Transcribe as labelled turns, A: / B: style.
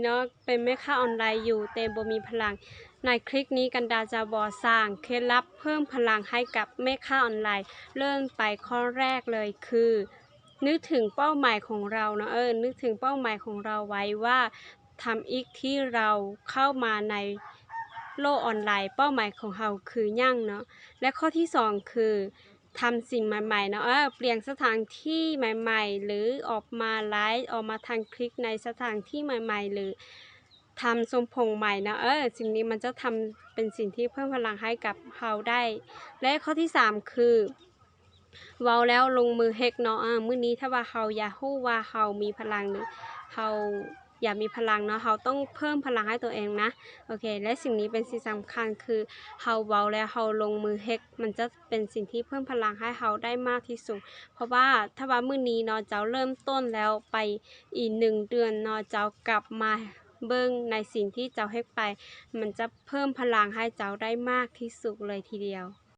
A: เนาะเป็นแม่ค้าออนไลน์อยู่แต่บ่มีพลังในคลิปนี้กันดาจะบอกสร้างเคล็ดลับเพิ่มพลังให้กับแม่ค้าออนไลน์เริ่มไปข้อแรกเลยคือนึกถึงเป้าหมายของเราเนาะนึกถึงเป้าหมายของเราไว้ว่าทำอีกที่เราเข้ามาในโลกออนไลน์เป้าหมายของเราคือหยังเนาะและข้อที่สองคือทำสิ่งใหม่ๆเนาะเปลี่ยนสถานที่ใหม่ๆหรือออกมาไลฟ์ออกมาทำคลิปในสถานที่ใหม่ๆหรือทำทรงผมใหม่นะสิ่งนี้มันจะทำเป็นสิ่งที่เพิ่มพลังให้กับเราได้และข้อที่สามคือเว้าแล้วลงมือเฮ็ดเนาะมื้อนี้ถ้าว่าเราอยากรู้ว่าเรามีพลังหรือเราอยากมีพลังเนาะเราต้องเพิ่มพลังให้ตัวเองนะโอเคและสิ่งนี้เป็นสิ่งสำคัญคือเราเว้าแล้วเราลงมือเฮ็ดมันจะเป็นสิ่งที่เพิ่มพลังให้เราได้มากที่สุดเพราะว่าถ้าว่ามื้อนี้เนาะเจ้าเริ่มต้นแล้วไปอีก1เดือนเนาะเจ้ากลับมาเบิ่งในสิ่งที่เจ้าเฮ็ดไปมันจะเพิ่มพลังให้เจ้าได้มากที่สุดเลยทีเดียว